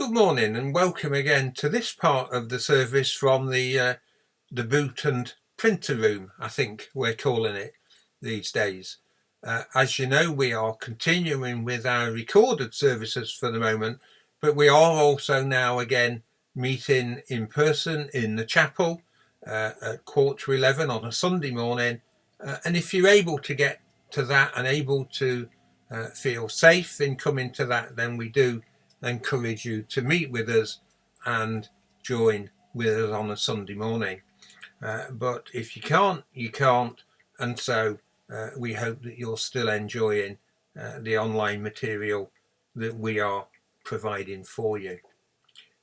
Good morning and welcome again to this part of the service from the boot and printer room, I think we're calling it these days. As you know, we are continuing with our recorded services for the moment, but we are also now again meeting in person in the chapel at 11:15 on a Sunday morning. And if you're able to get to that and able to feel safe in coming to that, then we do encourage you to meet with us and join with us on a Sunday morning. But if you can't, you can't. And so we hope that you're still enjoying the online material that we are providing for you.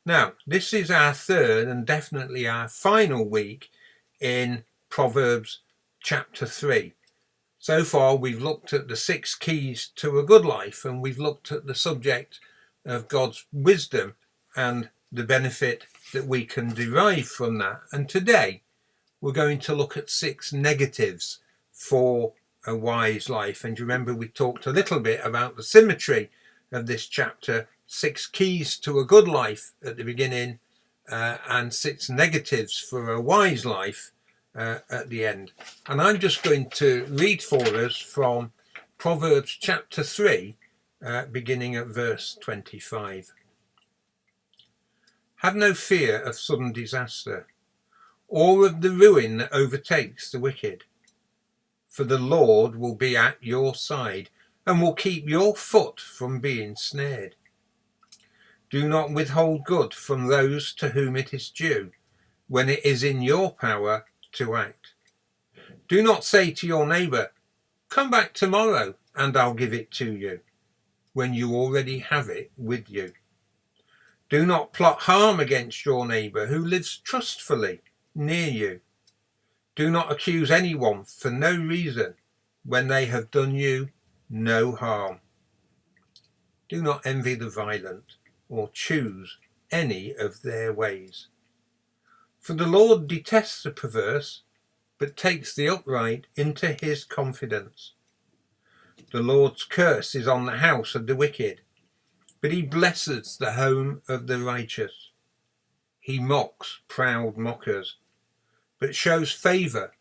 Now, this is our third and definitely our final week in Proverbs chapter 3. So far, we've looked at the 6 keys to a good life, and we've looked at the subject of God's wisdom and the benefit that we can derive from that. And today, we're going to look at 6 negatives for a wise life. And you remember we talked a little bit about the symmetry of this chapter, 6 keys to a good life at the beginning, and 6 negatives for a wise life at the end. And I'm just going to read for us from Proverbs chapter 3, beginning at verse 25. Have no fear of sudden disaster, or of the ruin that overtakes the wicked. For the Lord will be at your side, and will keep your foot from being snared. Do not withhold good from those to whom it is due, when it is in your power to act. Do not say to your neighbour, come back tomorrow and I'll give it to you, when you already have it with you. Do not plot harm against your neighbour who lives trustfully near you. Do not accuse anyone for no reason when they have done you no harm. Do not envy the violent or choose any of their ways. For the Lord detests the perverse, but takes the upright into his confidence. The Lord's curse is on the house of the wicked, but he blesses the home of the righteous. He mocks proud mockers, but shows favour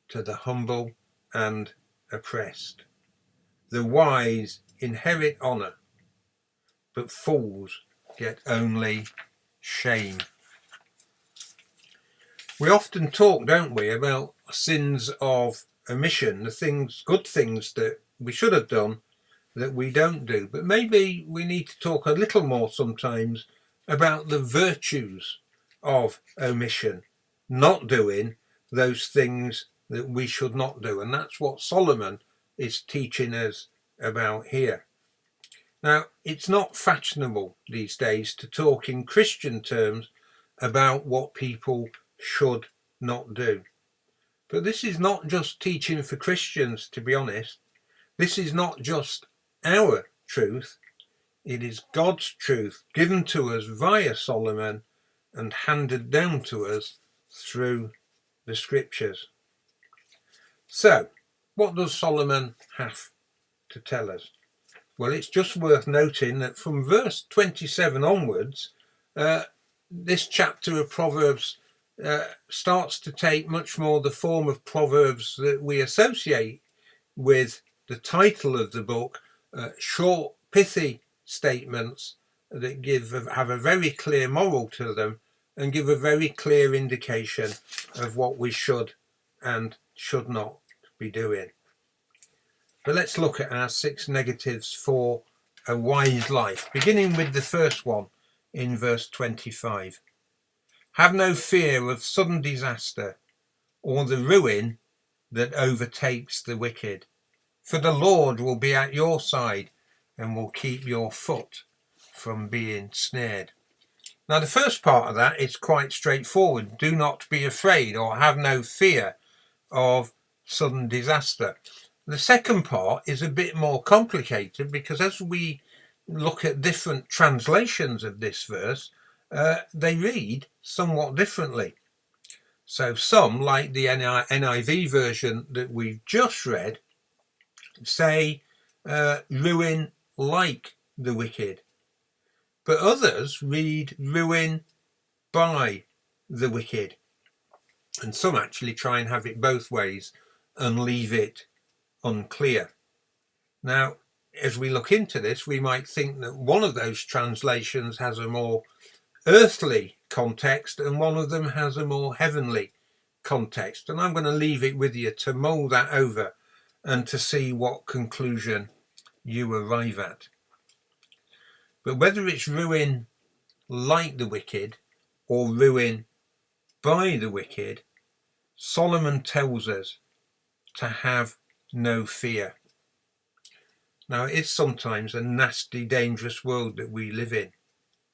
to the humble and oppressed. The wise inherit honour, but fools get only shame. We often talk, don't we, about sins of omission, the things, good things that we should have done that we don't do. But maybe we need to talk a little more sometimes about the virtues of omission, not doing those things that we should not do. And that's what Solomon is teaching us about here. Now, it's not fashionable these days to talk in Christian terms about what people should not do. But this is not just teaching for Christians, to be honest. This is not just our truth. It is God's truth given to us via Solomon and handed down to us through the scriptures. So, what does Solomon have to tell us? Well, it's just worth noting that from verse 27 onwards, this chapter of Proverbs starts to take much more the form of Proverbs that we associate with the title of the book, short, pithy statements that have a very clear moral to them and give a very clear indication of what we should and should not be doing. But let's look at our 6 negatives for a wise life, beginning with the first one in verse 25. Have no fear of sudden disaster or the ruin that overtakes the wicked, for the Lord will be at your side and will keep your foot from being snared. Now, the first part of that is quite straightforward. Do not be afraid or have no fear of sudden disaster. The second part is a bit more complicated because as we look at different translations of this verse, they read somewhat differently. So some, like the NIV version that we've just read, say ruin like the wicked. But others read ruin by the wicked. And some actually try and have it both ways and leave it unclear. Now, as we look into this, we might think that one of those translations has a more earthly context and one of them has a more heavenly context. And I'm going to leave it with you to mull that over and to see what conclusion you arrive at. But whether it's ruin like the wicked or ruin by the wicked, Solomon tells us to have no fear. Now, it's sometimes a nasty, dangerous world that we live in,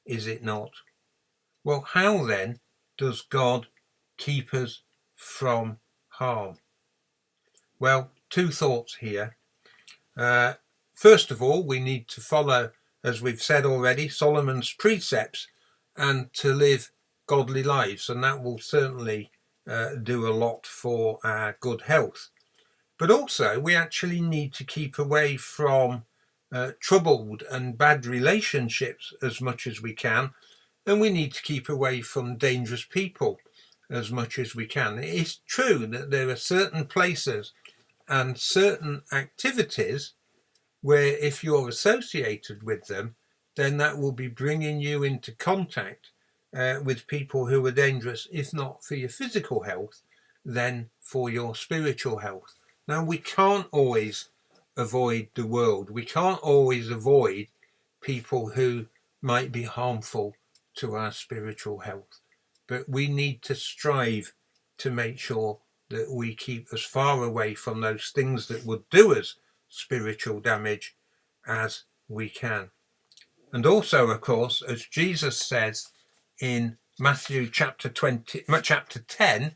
is it not? Well, how then does God keep us from harm? Well, two thoughts here. First of all, we need to follow, as we've said already, Solomon's precepts and to live godly lives, and that will certainly do a lot for our good health. But also, we actually need to keep away from troubled and bad relationships as much as we can, and we need to keep away from dangerous people as much as we can. It is true that there are certain places and certain activities where if you're associated with them, then that will be bringing you into contact with people who are dangerous, if not for your physical health, then for your spiritual health. Now, we can't always avoid the world. We can't always avoid people who might be harmful to our spiritual health. But we need to strive to make sure that we keep as far away from those things that would do us spiritual damage as we can. And also, of course, as Jesus says in Matthew chapter 10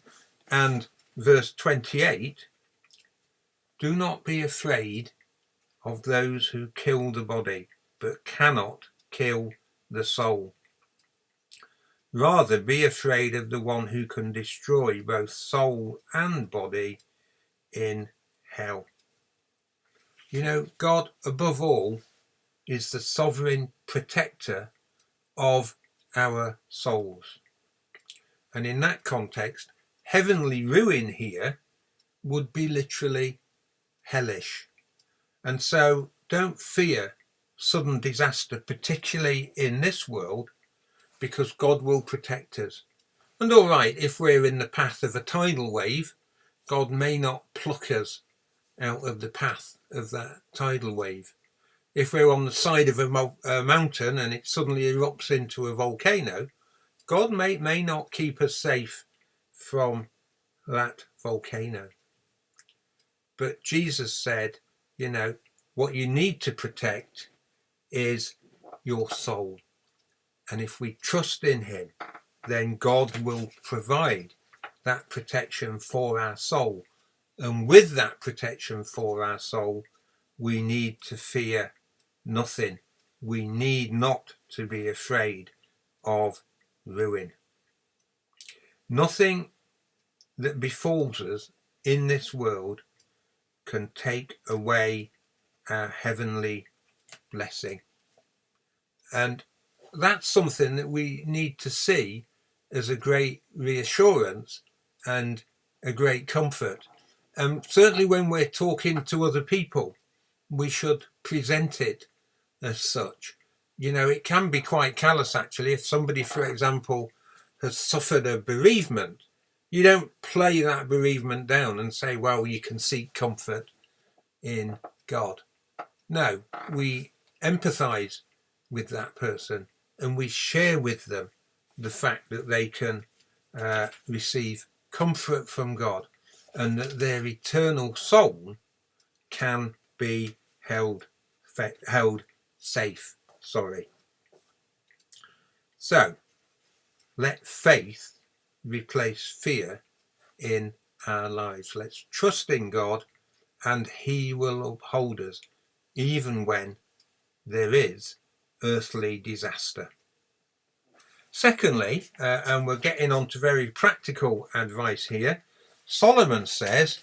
and verse 28, do not be afraid of those who kill the body, but cannot kill the soul. Rather, be afraid of the one who can destroy both soul and body in hell. You know, God, above all, is the sovereign protector of our souls. And in that context, heavenly ruin here would be literally hellish. And so don't fear sudden disaster, particularly in this world, because God will protect us. And all right, if we're in the path of a tidal wave, God may not pluck us out of the path of that tidal wave. If we're on the side of a mountain and it suddenly erupts into a volcano, God may not keep us safe from that volcano. But Jesus said, you know, what you need to protect is your soul. And if we trust in him, then God will provide that protection for our soul. And with that protection for our soul, we need to fear nothing. We need not to be afraid of ruin. Nothing that befalls us in this world can take away our heavenly blessing. And that's something that we need to see as a great reassurance and a great comfort. Certainly when we're talking to other people, we should present it as such. You know, it can be quite callous actually if somebody, for example, has suffered a bereavement. You don't play that bereavement down and say, well, you can seek comfort in God. No, we empathize with that person and we share with them the fact that they can receive comfort from God and that their eternal soul can be held safe. So let faith replace fear in our lives. Let's trust in God and he will uphold us even when there is earthly disaster. Secondly, and we're getting on to very practical advice here, Solomon says,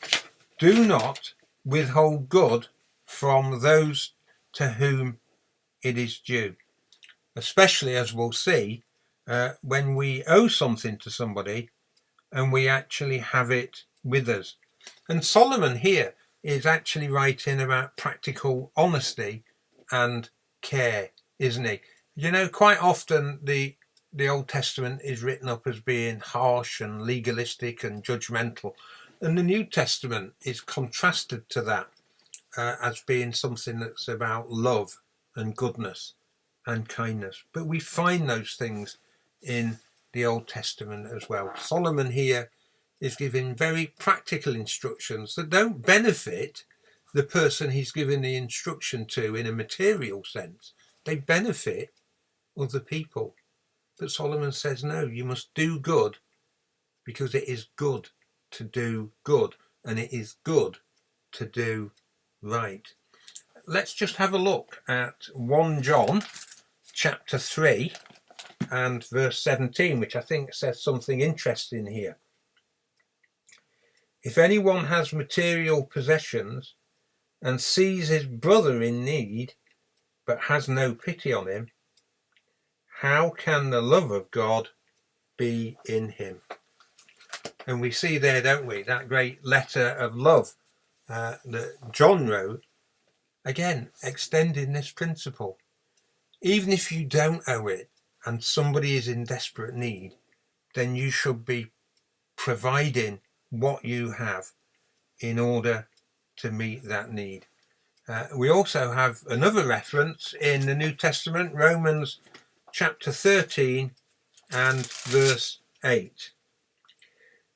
do not withhold good from those to whom it is due. especially, as we'll see, when we owe something to somebody and we actually have it with us. And Solomon here is actually writing about practical honesty and care, isn't he? You know, quite often the Old Testament is written up as being harsh and legalistic and judgmental, and the New Testament is contrasted to that as being something that's about love and goodness and kindness. But we find those things in the Old Testament as well. Solomon here is giving very practical instructions that don't benefit the person he's giving the instruction to in a material sense. They benefit other people. But Solomon says, no, you must do good because it is good to do good, and it is good to do right. Let's just have a look at 1 John chapter 3 and verse 17, which I think says something interesting here. If anyone has material possessions and sees his brother in need but has no pity on him, how can the love of God be in him? And we see there, don't we, that great letter of love that John wrote, again, extending this principle. Even if you don't owe it and somebody is in desperate need, then you should be providing what you have in order to meet that need. We also have another reference in the New Testament, Romans chapter 13 and verse 8.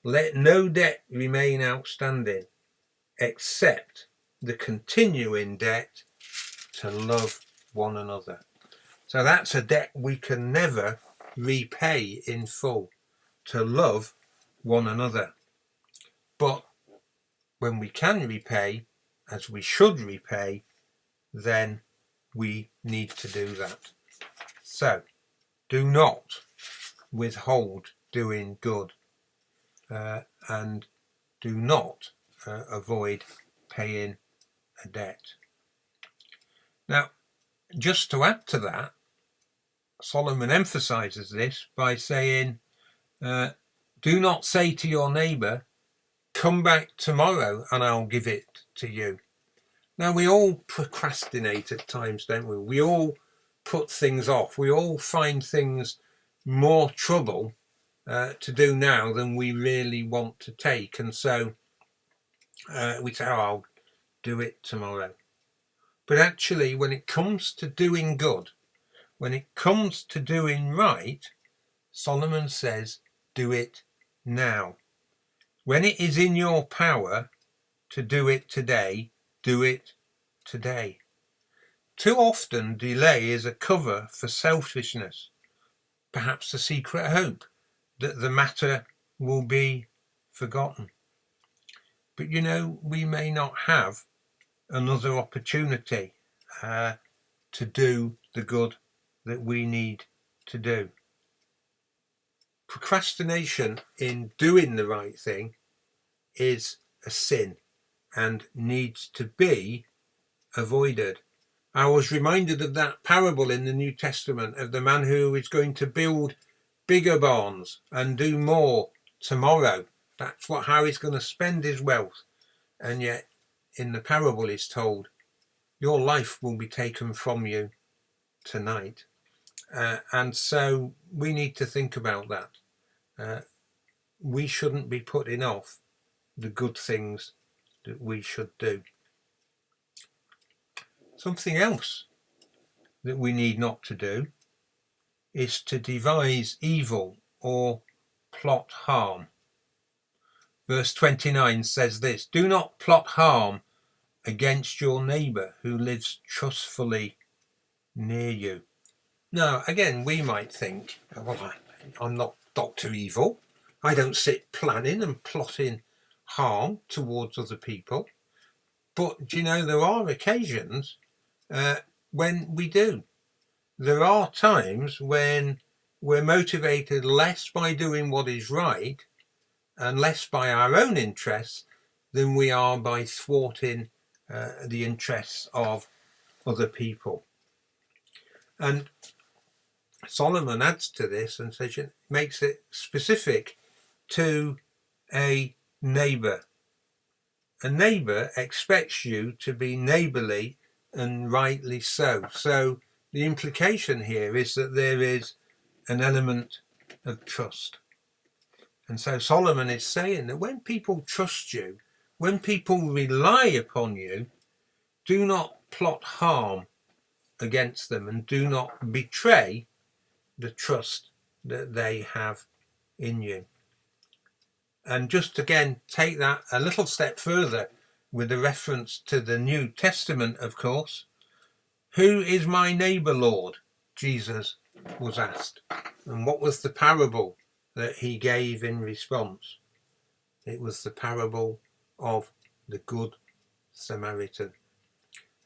Let no debt remain outstanding except the continuing debt to love one another. So that's a debt we can never repay in full, to love one another. But when we can repay, as we should repay, then we need to do that. So do not withhold doing good, and do not avoid paying a debt. Now, just to add to that, Solomon emphasizes this by saying, do not say to your neighbor, come back tomorrow and I'll give it to you. Now, we all procrastinate at times, don't we? We all put things off. We all find things more trouble to do now than we really want to take. And so we say, oh, I'll do it tomorrow. But actually, when it comes to doing good, when it comes to doing right, Solomon says, do it now. When it is in your power to do it today, do it today. Too often, delay is a cover for selfishness, perhaps a secret hope that the matter will be forgotten. But you know, we may not have another opportunity to do the good that we need to do. Procrastination in doing the right thing is a sin and needs to be avoided. I was reminded of that parable in the New Testament of the man who is going to build bigger barns and do more tomorrow. That's how he's going to spend his wealth. And yet in the parable he's told, your life will be taken from you tonight. And so we need to think about that. We shouldn't be putting off the good things that we should do. Something else that we need not to do is to devise evil or plot harm. Verse 29 says this, do not plot harm against your neighbour who lives trustfully near you. Now, again, we might think, well, I'm not Dr. Evil. I don't sit planning and plotting harm towards other people. But, you know, there are occasions when we do. There are times when we're motivated less by doing what is right and less by our own interests than we are by thwarting the interests of other people. And Solomon adds to this and says it makes it specific to a neighbour. A neighbour expects you to be neighbourly, and rightly so. So the implication here is that there is an element of trust. And so Solomon is saying that when people trust you, when people rely upon you, do not plot harm against them and do not betray the trust that they have in you. And just again, take that a little step further with a reference to the New Testament, of course. Who is my neighbour, Lord? Jesus was asked. And what was the parable that he gave in response? It was the parable of the Good Samaritan.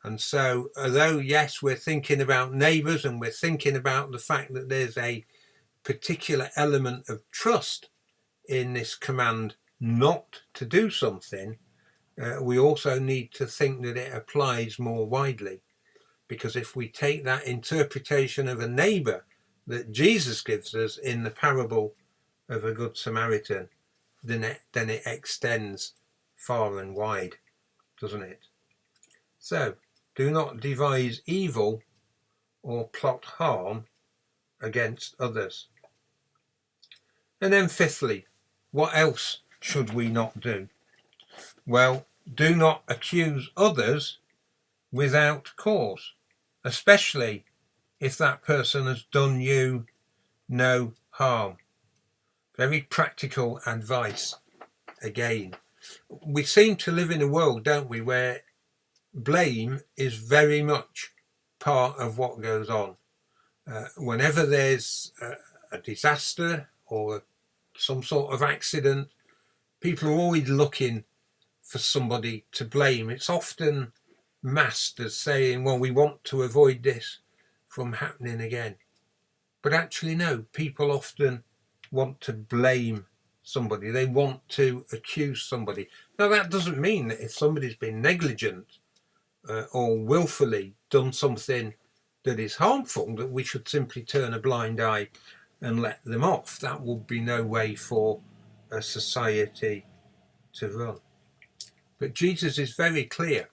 And so, although, yes, we're thinking about neighbours and we're thinking about the fact that there's a particular element of trust in this command not to do something, we also need to think that it applies more widely. Because if we take that interpretation of a neighbour that Jesus gives us in the parable of a Good Samaritan, then it extends far and wide, doesn't it? So, do not devise evil or plot harm against others. And then fifthly, what else should we not do? Well, do not accuse others without cause, especially if that person has done you no harm. Very practical advice again. We seem to live in a world, don't we, where blame is very much part of what goes on. Whenever there's a disaster or some sort of accident, people are always looking for somebody to blame. It's often masked as saying, well, we want to avoid this from happening again. But actually, no, people often want to blame somebody. They want to accuse somebody. Now, that doesn't mean that if somebody's been negligent or willfully done something that is harmful, that we should simply turn a blind eye and let them off. That would be no way for a society to run. But Jesus is very clear.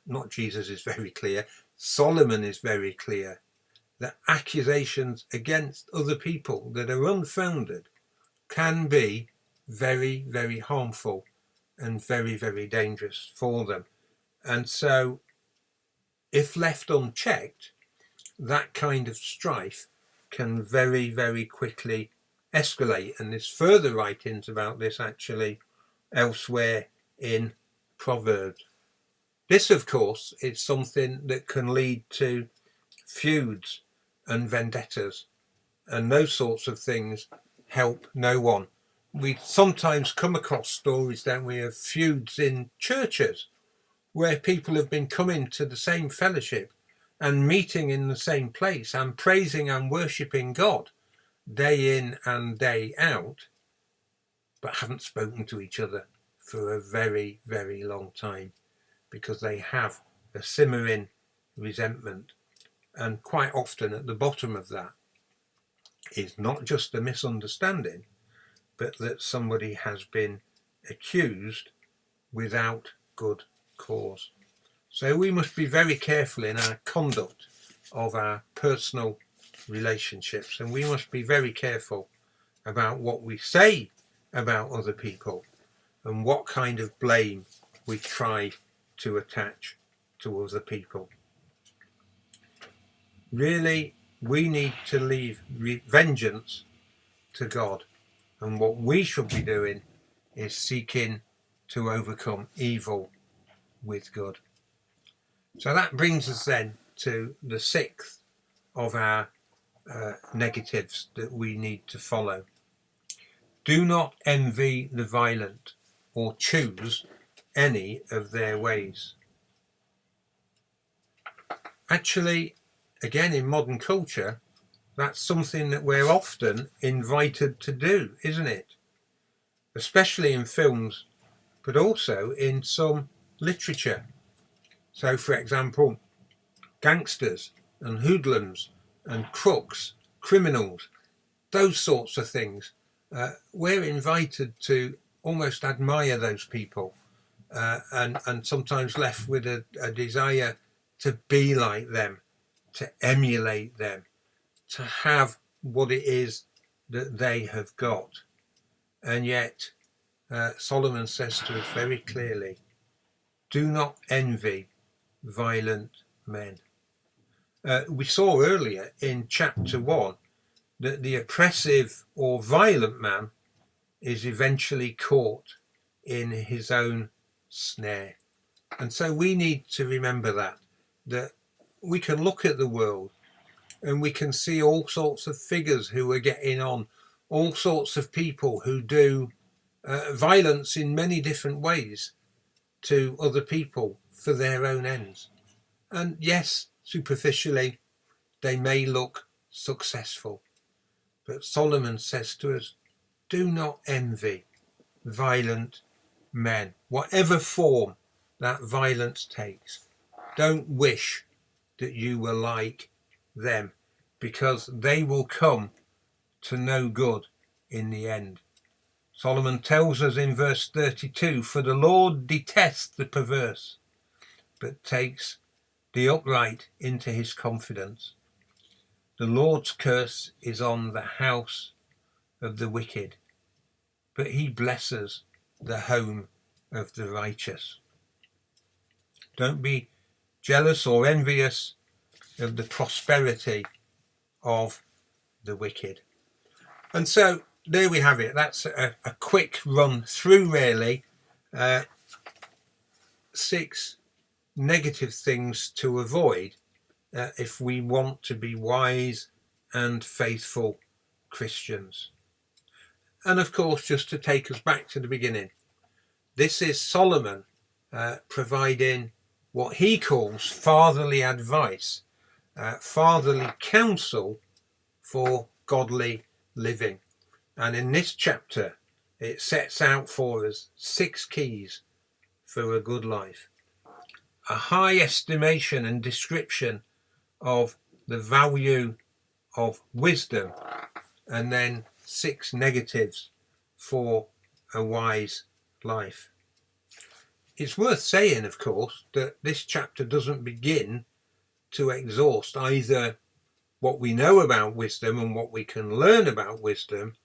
Not Jesus is very clear. Solomon is very clear that accusations against other people that are unfounded can be very, very harmful and very, very dangerous for them. And so, if left unchecked, that kind of strife can very, very quickly escalate. And there's further writings about this actually elsewhere in Proverbs. This, of course, is something that can lead to feuds and vendettas, and those sorts of things help no one. We sometimes come across stories, don't we, of feuds in churches where people have been coming to the same fellowship and meeting in the same place and praising and worshipping God day in and day out, but haven't spoken to each other for a very, very long time because they have a simmering resentment. And quite often at the bottom of that is not just a misunderstanding, but that somebody has been accused without good cause. So we must be very careful in our conduct of our personal relationships, and we must be very careful about what we say about other people and what kind of blame we try to attach to other people. Really, we need to leave vengeance to God, and what we should be doing is seeking to overcome evil with good. So that brings us then to the sixth of our negatives that we need to follow. Do not envy the violent or choose any of their ways. Actually, again, in modern culture, that's something that we're often invited to do, isn't it? Especially in films, but also in some literature. So, for example, gangsters and hoodlums and crooks criminals, those sorts of things. We're invited to almost admire those people, and sometimes left with a desire to be like them, to emulate them, to have what it is that they have got. And yet Solomon says to us very clearly, do not envy violent men. We saw earlier in chapter 1 that the oppressive or violent man is eventually caught in his own snare. And so we need to remember that we can look at the world and we can see all sorts of figures who are getting on, all sorts of people who do violence in many different ways to other people for their own ends. And yes, superficially, they may look successful. But Solomon says to us, do not envy violent men, whatever form that violence takes. Don't wish that you were like them, because they will come to no good in the end. Solomon tells us in verse 32, for the Lord detests the perverse, but takes the upright into his confidence. The Lord's curse is on the house of the wicked, but he blesses the home of the righteous. Don't be jealous or envious of the prosperity of the wicked. And so there we have it. That's a quick run through, really. 6 negative things to avoid if we want to be wise and faithful Christians. And of course, just to take us back to the beginning, this is Solomon providing what he calls fatherly advice, fatherly counsel for godly living. And in this chapter, it sets out for us 6 keys for a good life. A high estimation and description of the value of wisdom, and then 6 negatives for a wise life. It's worth saying, of course, that this chapter doesn't begin to exhaust either what we know about wisdom and what we can learn about wisdom,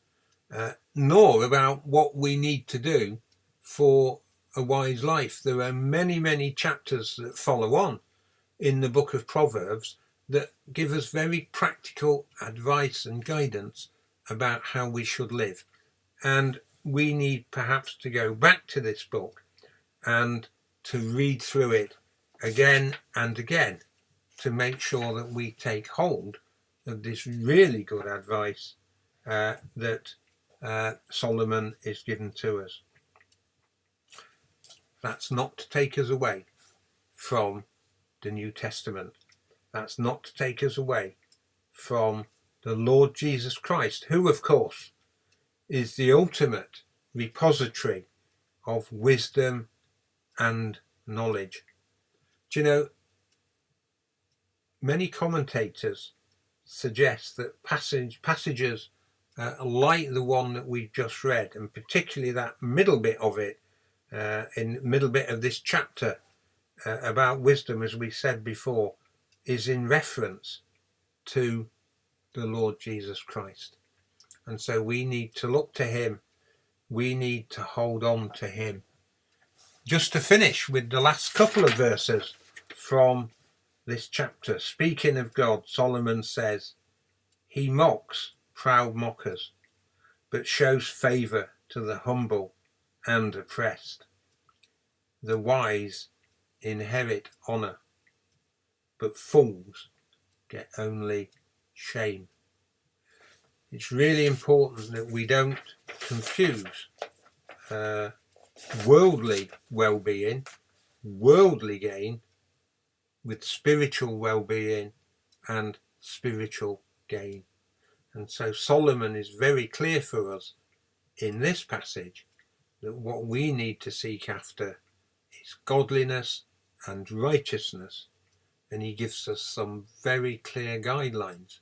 nor about what we need to do for a wise life. There are many, many chapters that follow on in the book of Proverbs that give us very practical advice and guidance about how we should live. And we need perhaps to go back to this book and to read through it again and again to make sure that we take hold of this really good advice that Solomon is given to us. That's not to take us away from the New Testament. That's not to take us away from the Lord Jesus Christ, who, of course, is the ultimate repository of wisdom and knowledge. Do you know, many commentators suggest that passages like the one that we've just read, and particularly that middle bit of it, in the middle bit of this chapter about wisdom, as we said before, is in reference to the Lord Jesus Christ. And so we need to look to him. We need to hold on to him. Just to finish with the last couple of verses from this chapter, speaking of God, Solomon says, he mocks proud mockers, but shows favour to the humble and oppressed. The wise inherit honour, but fools get only shame. It's really important that we don't confuse worldly well-being, worldly gain, with spiritual well-being and spiritual gain. And so Solomon is very clear for us in this passage that what we need to seek after is godliness and righteousness. And he gives us some very clear guidelines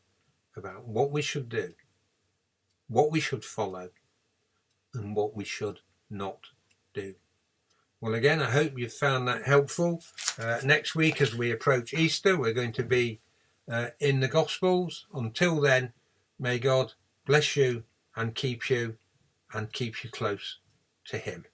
about what we should do, what we should follow, and what we should not do. Well, again, I hope you've found that helpful. Next week, as we approach Easter, we're going to be in the Gospels. Until then, may God bless you and keep you close to him.